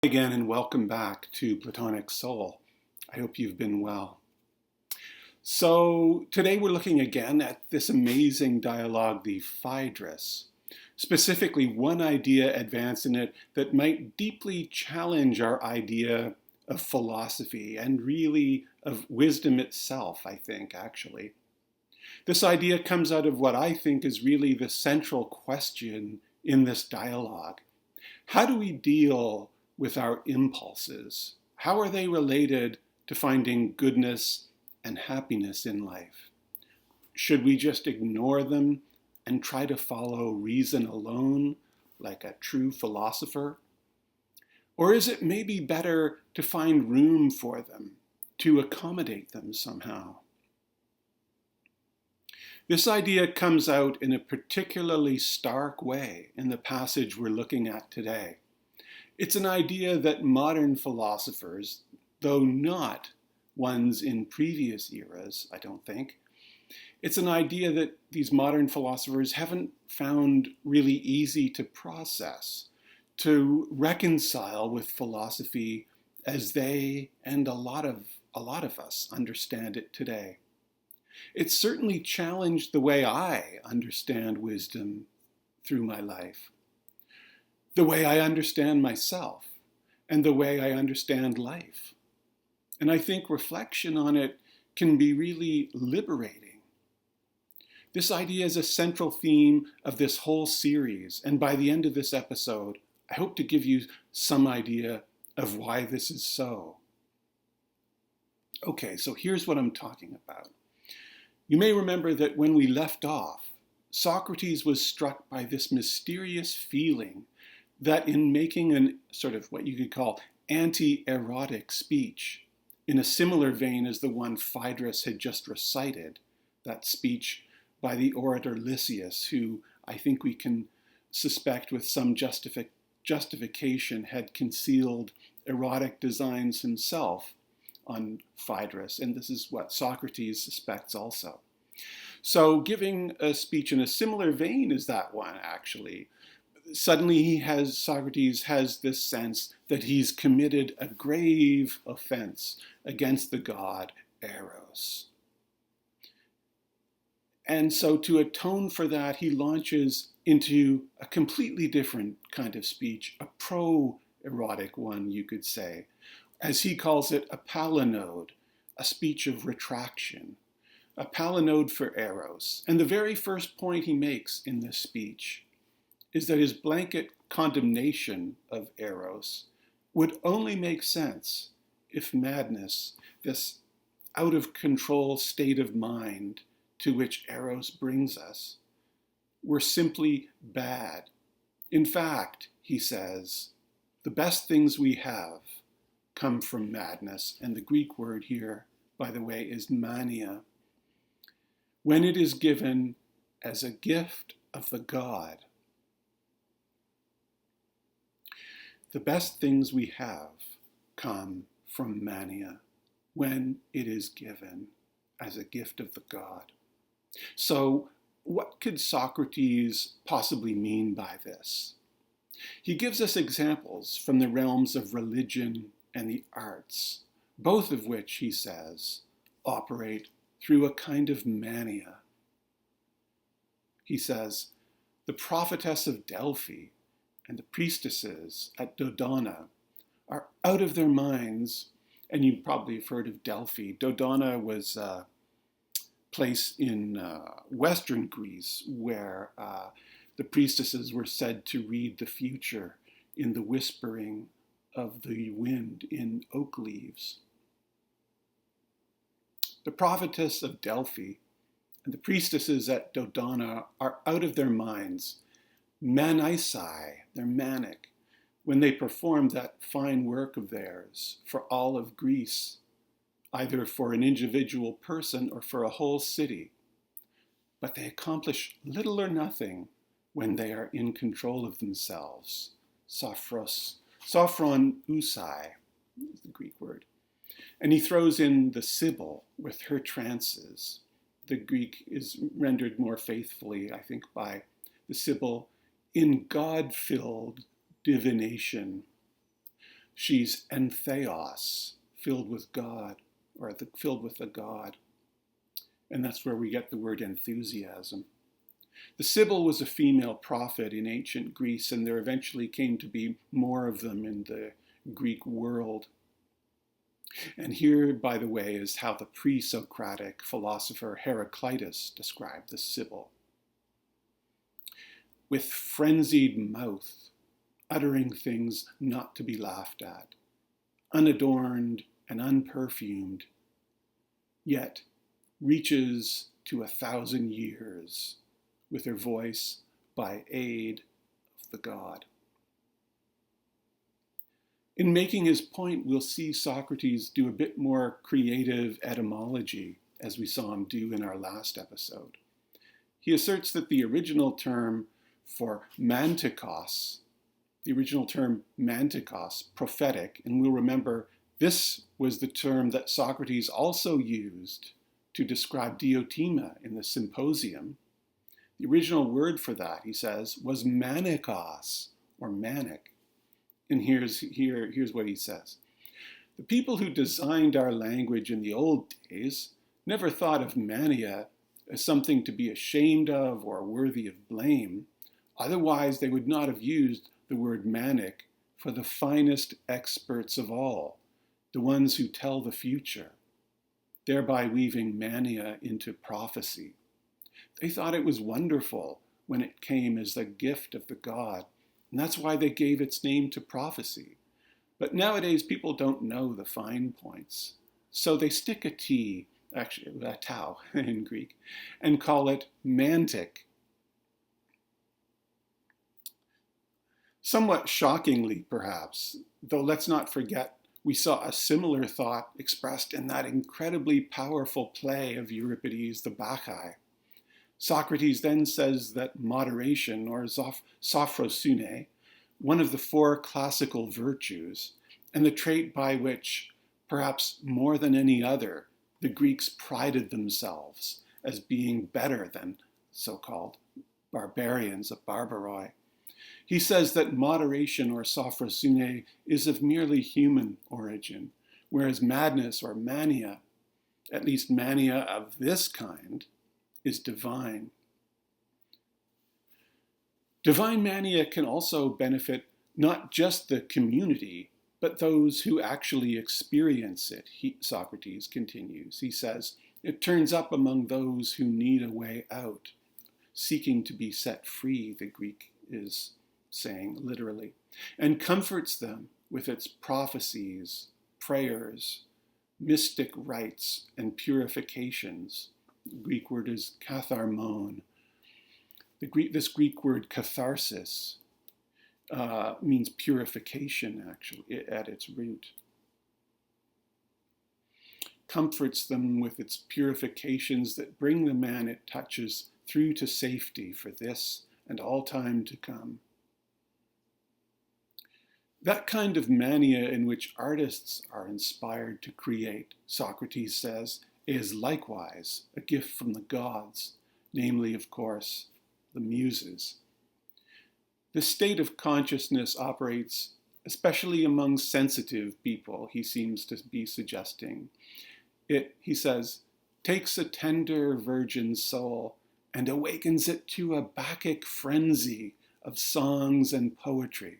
Again, and welcome back to Platonic Soul. I hope you've been well. So today we're looking again at this amazing dialogue, the Phaedrus, specifically one idea advanced in it that might deeply challenge our idea of philosophy and really of wisdom itself, I think, actually. This idea comes out of what I think is really the central question in this dialogue. How do we deal with our impulses? How are they related to finding goodness and happiness in life? Should we just ignore them and try to follow reason alone, like a true philosopher? Or is it maybe better to find room for them, to accommodate them somehow? This idea comes out in a particularly stark way in the passage we're looking at today. It's an idea that modern philosophers, though not ones in previous eras, I don't think, it's an idea that these modern philosophers haven't found really easy to process, to reconcile with philosophy as they and a lot of us understand it today. It's certainly challenged the way I understand wisdom through my life, the way I understand myself, and the way I understand life. And I think reflection on it can be really liberating. This idea is a central theme of this whole series, and by the end of this episode, I hope to give you some idea of why this is so. Okay, so here's what I'm talking about. You may remember that when we left off, Socrates was struck by this mysterious feeling that in making an sort of what you could call anti-erotic speech, in a similar vein as the one Phaedrus had just recited, that speech by the orator Lysias, who I think we can suspect with some justification had concealed erotic designs himself on Phaedrus, and this is what Socrates suspects also. So giving a speech in a similar vein as that one, actually, suddenly Socrates has this sense that he's committed a grave offense against the god Eros. And so to atone for that, he launches into a completely different kind of speech, a pro-erotic one, you could say. As he calls it, a palinode, a speech of retraction, a palinode for Eros. And the very first point he makes in this speech is that his blanket condemnation of Eros would only make sense if madness, this out-of-control state of mind to which Eros brings us, were simply bad. In fact, he says, the best things we have come from madness, and the Greek word here, by the way, is mania, when it is given as a gift of the god. The best things we have come from mania when it is given as a gift of the god. So what could Socrates possibly mean by this? He gives us examples from the realms of religion and the arts, both of which, he says, operate through a kind of mania. He says, the prophetess of Delphi and the priestesses at Dodona are out of their minds, and you probably have heard of Delphi. Dodona was a place in Western Greece where the priestesses were said to read the future in the whispering of the wind in oak leaves. The prophetess of Delphi and the priestesses at Dodona are out of their minds, manici, they're manic, when they perform that fine work of theirs for all of Greece, either for an individual person or for a whole city. But they accomplish little or nothing when they are in control of themselves. Sophron usai is the Greek word. And he throws in the Sibyl with her trances. The Greek is rendered more faithfully, I think, by the Sibyl in God-filled divination. She's entheos, filled with God, or filled with the God. And that's where we get the word enthusiasm. The Sibyl was a female prophet in ancient Greece, and there eventually came to be more of them in the Greek world. And here, by the way, is how the pre-Socratic philosopher Heraclitus described the Sibyl. With frenzied mouth, uttering things not to be laughed at, unadorned and unperfumed, yet reaches to 1,000 years with her voice by aid of the God. In making his point, we'll see Socrates do a bit more creative etymology, as we saw him do in our last episode. He asserts that the original term for mantikos, prophetic, and we'll remember this was the term that Socrates also used to describe Diotima in the Symposium. The original word for that, he says, was manikos, or manic. And here's what he says. The people who designed our language in the old days never thought of mania as something to be ashamed of or worthy of blame. Otherwise, they would not have used the word manic for the finest experts of all, the ones who tell the future, thereby weaving mania into prophecy. They thought it was wonderful when it came as the gift of the God, and that's why they gave its name to prophecy. But nowadays, people don't know the fine points. So they stick a T, actually a tau in Greek, and call it mantic. Somewhat shockingly, perhaps, though let's not forget, we saw a similar thought expressed in that incredibly powerful play of Euripides, the Bacchae. Socrates then says that moderation, or sophrosune, one of the 4 classical virtues, and the trait by which, perhaps more than any other, the Greeks prided themselves as being better than so-called barbarians of Barbaroi. He says that moderation, or sophrosune, is of merely human origin, whereas madness, or mania, at least mania of this kind, is divine. Divine mania can also benefit not just the community, but those who actually experience it, Socrates continues. He says, it turns up among those who need a way out, seeking to be set free, the Greek is saying literally, and comforts them with its prophecies, prayers, mystic rites, and purifications. The Greek word is katharmon. This Greek word catharsis means purification, actually, at its root. Comforts them with its purifications that bring the man it touches through to safety for this and all time to come. That kind of mania in which artists are inspired to create, Socrates says, is likewise a gift from the gods, namely, of course, the muses. The state of consciousness operates, especially among sensitive people, he seems to be suggesting. It, he says, takes a tender virgin soul and awakens it to a Bacchic frenzy of songs and poetry.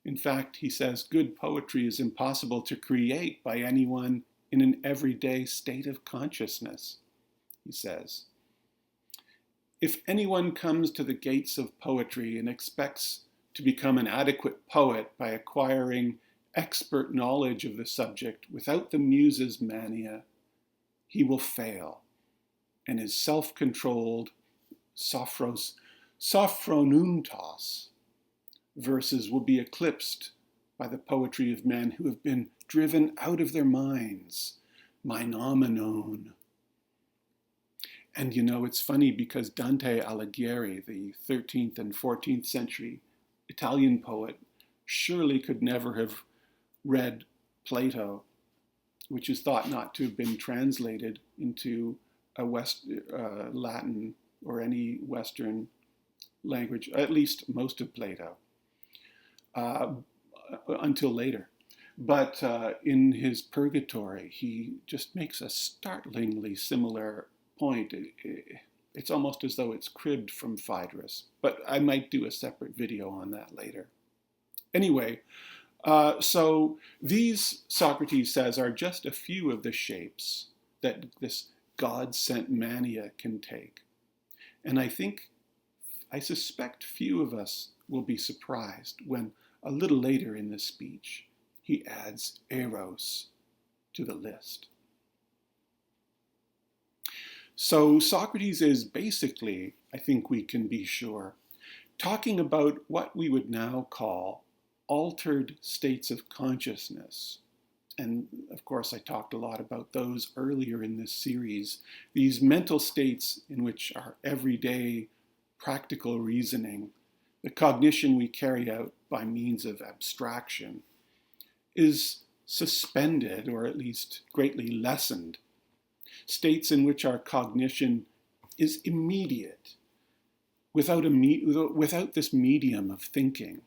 In fact, he says, good poetry is impossible to create by anyone in an everyday state of consciousness, he says. If anyone comes to the gates of poetry and expects to become an adequate poet by acquiring expert knowledge of the subject without the muse's mania, he will fail, and his self-controlled sophronuntos verses will be eclipsed by the poetry of men who have been driven out of their minds, menomenon. And you know, it's funny because Dante Alighieri, the 13th and 14th century Italian poet, surely could never have read Plato, which is thought not to have been translated into a Latin or any Western language, at least most of Plato. until later. But in his Purgatory, he just makes a startlingly similar point. It's almost as though it's cribbed from Phaedrus, but I might do a separate video on that later. Anyway, so these, Socrates says, are just a few of the shapes that this God-sent mania can take. And I suspect few of us will be surprised when a little later in the speech, he adds eros to the list. So Socrates is basically, I think we can be sure, talking about what we would now call altered states of consciousness. And of course, I talked a lot about those earlier in this series. These mental states in which our everyday practical reasoning, the cognition we carry out by means of abstraction, is suspended or at least greatly lessened. States in which our cognition is immediate, without this medium of thinking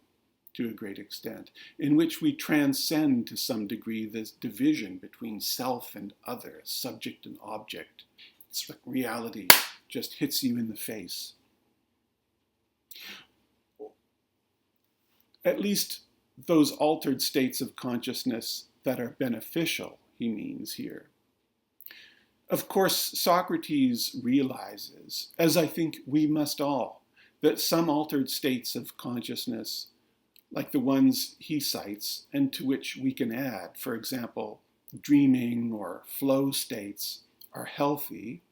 to a great extent, in which we transcend to some degree this division between self and other, subject and object. It's like reality just hits you in the face. At least those altered states of consciousness that are beneficial, he means here. Of course, Socrates realizes, as I think we must all, that some altered states of consciousness, like the ones he cites, and to which we can add, for example, dreaming or flow states, are healthy.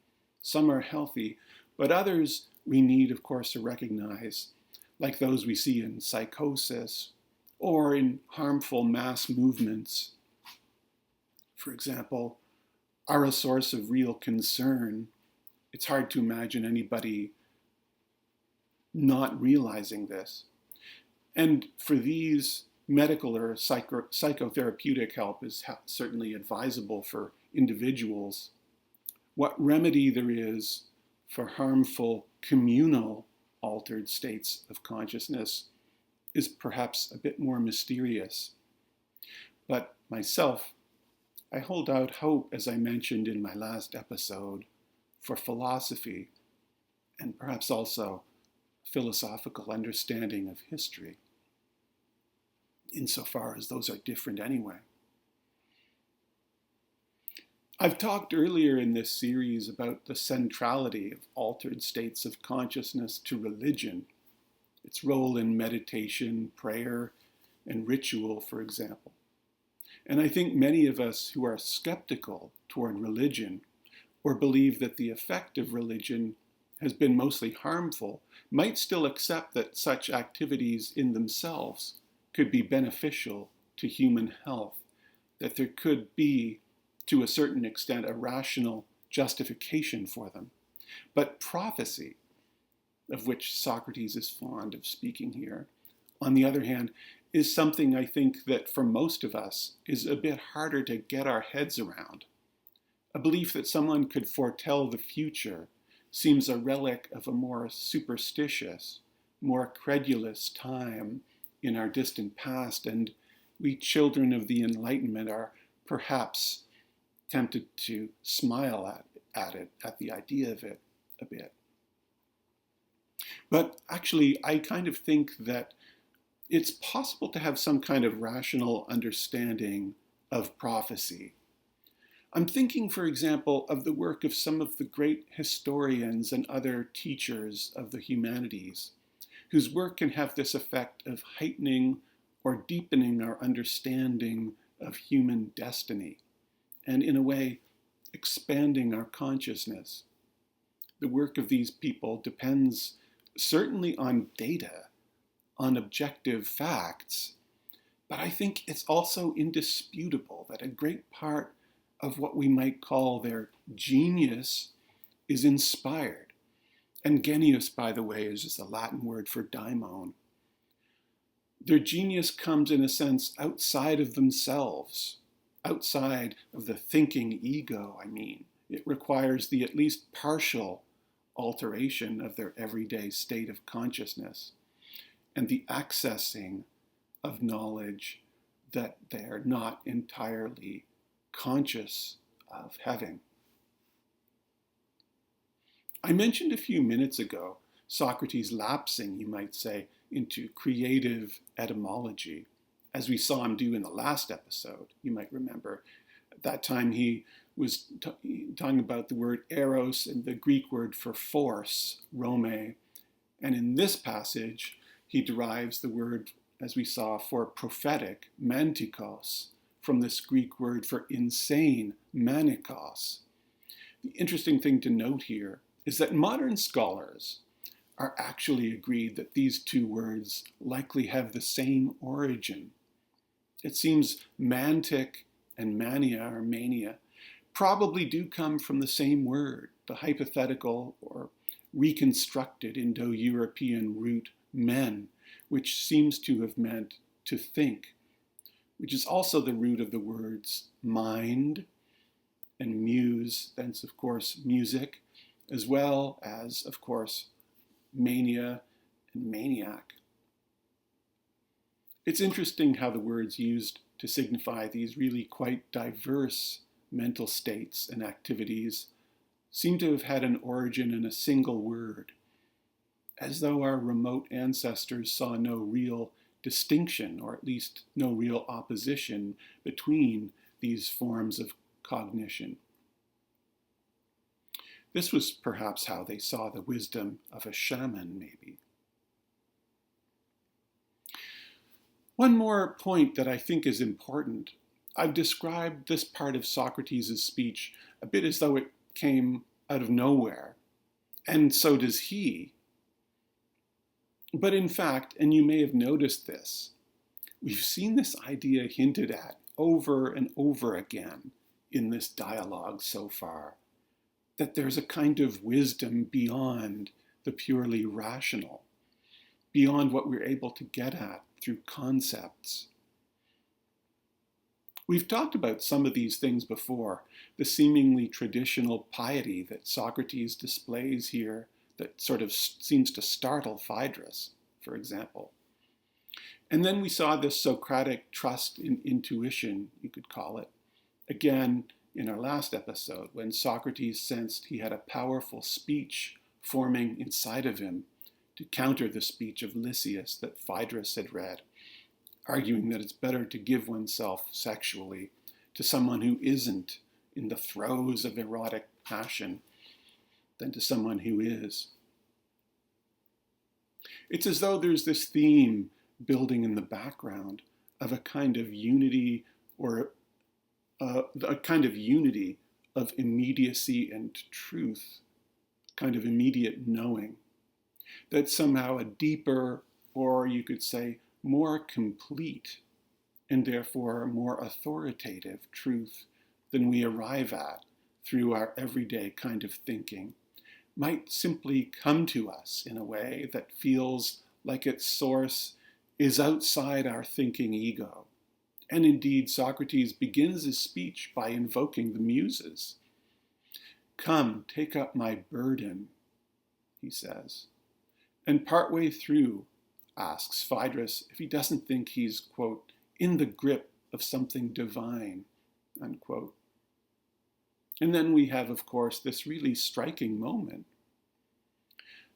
Some are healthy, but others we need, of course, to recognize, like those we see in psychosis or in harmful mass movements. For example, are a source of real concern. It's hard to imagine anybody not realizing this. And for these, medical or psychotherapeutic help is certainly advisable for individuals. What remedy there is for harmful communal altered states of consciousness is perhaps a bit more mysterious. But myself, I hold out hope, as I mentioned in my last episode, for philosophy and perhaps also philosophical understanding of history, insofar as those are different anyway. I've talked earlier in this series about the centrality of altered states of consciousness to religion, its role in meditation, prayer, and ritual, for example. And I think many of us who are skeptical toward religion or believe that the effect of religion has been mostly harmful might still accept that such activities in themselves could be beneficial to human health, that there could be, to a certain extent, a rational justification for them. But prophecy, of which Socrates is fond of speaking here, on the other hand, is something I think that for most of us is a bit harder to get our heads around. A belief that someone could foretell the future seems a relic of a more superstitious, more credulous time in our distant past, and we children of the Enlightenment are perhaps tempted to smile at the idea of it a bit. But actually, I kind of think that it's possible to have some kind of rational understanding of prophecy. I'm thinking, for example, of the work of some of the great historians and other teachers of the humanities, whose work can have this effect of heightening or deepening our understanding of human destiny, and in a way, expanding our consciousness. The work of these people depends certainly on data, on objective facts, but I think it's also indisputable that a great part of what we might call their genius is inspired. And genius, by the way, is just a Latin word for daimon. Their genius comes, in a sense, outside of themselves, outside of the thinking ego, I mean. It requires the at least partial alteration of their everyday state of consciousness and the accessing of knowledge that they're not entirely conscious of having. I mentioned a few minutes ago Socrates lapsing, you might say, into creative etymology, as we saw him do in the last episode. You might remember at that time he was talking about the word eros and the Greek word for force, rome. And in this passage, he derives the word, as we saw, for prophetic, mantikos, from this Greek word for insane, manikos. The interesting thing to note here is that modern scholars are actually agreed that these two words likely have the same origin. It seems mantic and mania or mania probably do come from the same word, the hypothetical or reconstructed Indo-European root men, which seems to have meant to think, which is also the root of the words mind and muse, thence of course music, as well as, of course, mania and maniac. It's interesting how the words used to signify these really quite diverse mental states and activities seem to have had an origin in a single word, as though our remote ancestors saw no real distinction, or at least no real opposition between these forms of cognition. This was perhaps how they saw the wisdom of a shaman, maybe. One more point that I think is important. I've described this part of Socrates' speech a bit as though it came out of nowhere, and so does he. But in fact, and you may have noticed this, we've seen this idea hinted at over and over again in this dialogue so far, that there's a kind of wisdom beyond the purely rational, beyond what we're able to get at through concepts. We've talked about some of these things before, the seemingly traditional piety that Socrates displays here that sort of seems to startle Phaedrus, for example. And then we saw this Socratic trust in intuition, you could call it, again in our last episode, when Socrates sensed he had a powerful speech forming inside of him to counter the speech of Lysias that Phaedrus had read, arguing that it's better to give oneself sexually to someone who isn't in the throes of erotic passion than to someone who is. It's as though there's this theme building in the background of a kind of unity, or a kind of unity of immediacy and truth, kind of immediate knowing, that somehow a deeper, or you could say more complete, and therefore more authoritative truth than we arrive at through our everyday kind of thinking might simply come to us in a way that feels like its source is outside our thinking ego. And indeed, Socrates begins his speech by invoking the muses. "Come, take up my burden," he says. And partway through asks Phaedrus if he doesn't think he's, quote, in the grip of something divine, unquote. And then we have, of course, this really striking moment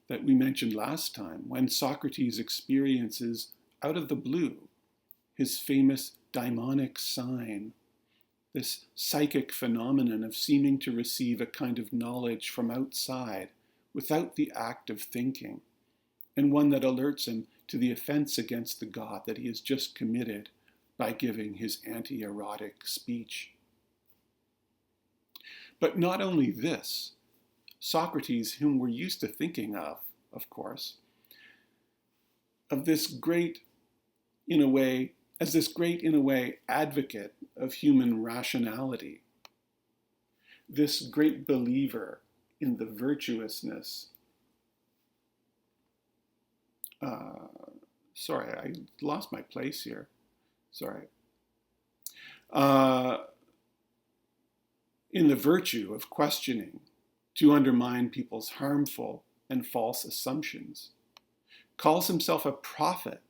that we mentioned last time, when Socrates experiences, out of the blue, his famous daimonic sign, this psychic phenomenon of seeming to receive a kind of knowledge from outside without the act of thinking, and one that alerts him to the offense against the god that he has just committed by giving his anti-erotic speech. But not only this, Socrates, whom we're used to thinking of course, of this great, in a way, as this great, in a way, advocate of human rationality, this great believer in the virtuousness. Sorry, I lost my place here. Sorry. In the virtue of questioning to undermine people's harmful and false assumptions, calls himself a prophet,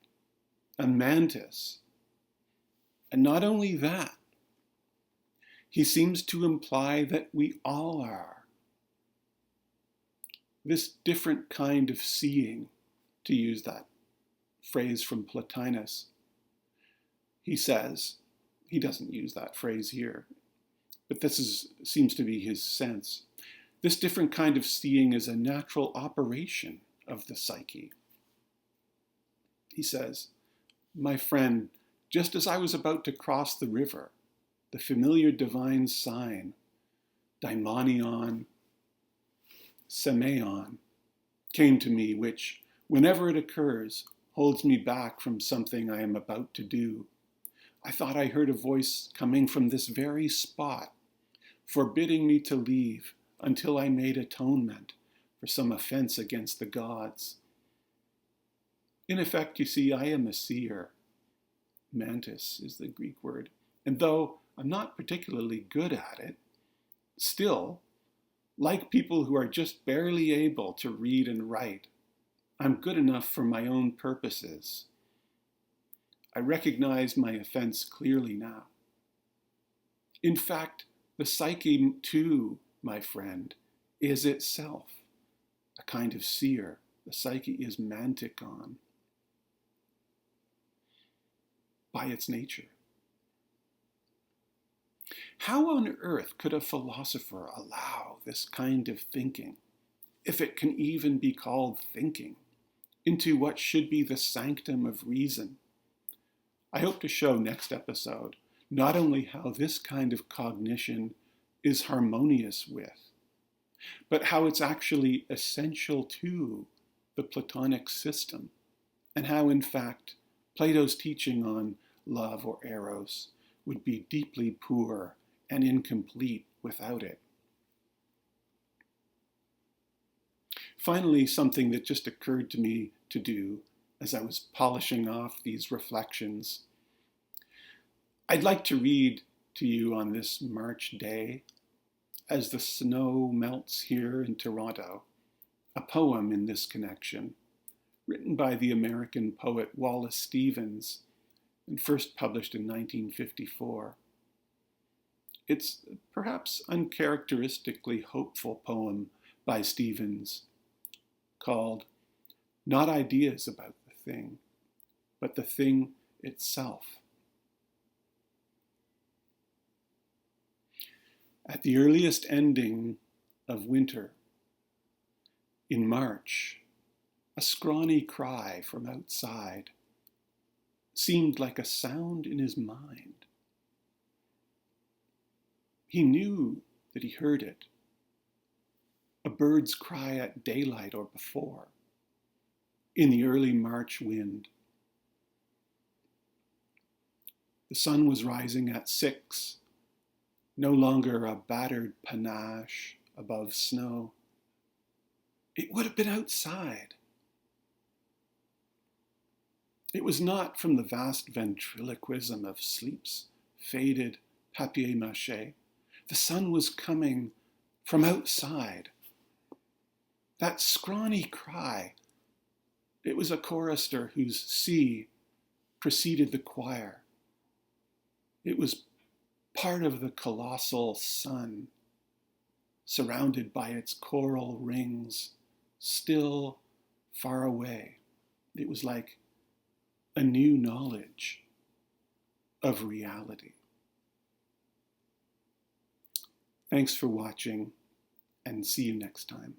a mantis, And not only that, he seems to imply that we all are. This different kind of seeing, to use that phrase from Plotinus, he says, he doesn't use that phrase here, but seems to be his sense. This different kind of seeing is a natural operation of the psyche. He says, my friend, just as I was about to cross the river, the familiar divine sign, daimonion, semeion, came to me, which, whenever it occurs, holds me back from something I am about to do. I thought I heard a voice coming from this very spot, forbidding me to leave until I made atonement for some offense against the gods. In effect, you see, I am a seer. Mantis is the Greek word. And though I'm not particularly good at it, still, like people who are just barely able to read and write, I'm good enough for my own purposes. I recognize my offense clearly now. In fact, the psyche, too, my friend, is itself a kind of seer. The psyche is mantikon by its nature. How on earth could a philosopher allow this kind of thinking, if it can even be called thinking, into what should be the sanctum of reason? I hope to show next episode not only how this kind of cognition is harmonious with, but how it's actually essential to the Platonic system, and how, in fact, Plato's teaching on love or eros would be deeply poor and incomplete without it. Finally, something that just occurred to me to do as I was polishing off these reflections. I'd like to read to you on this March day, as the snow melts here in Toronto, a poem in this connection, written by the American poet Wallace Stevens and first published in 1954. It's a perhaps uncharacteristically hopeful poem by Stevens called Not Ideas About the Thing, but the Thing Itself. At the earliest ending of winter, in March, a scrawny cry from outside seemed like a sound in his mind. He knew that he heard it, a bird's cry at daylight or before, in the early March wind. The sun was rising at 6, no longer a battered panache above snow. It would have been outside. It was not from the vast ventriloquism of sleep's faded papier-mâché. The sun was coming from outside. That scrawny cry, it was a chorister whose C preceded the choir. It was part of the colossal sun, surrounded by its coral rings, still far away. It was like a new knowledge of reality. Thanks for watching, and see you next time.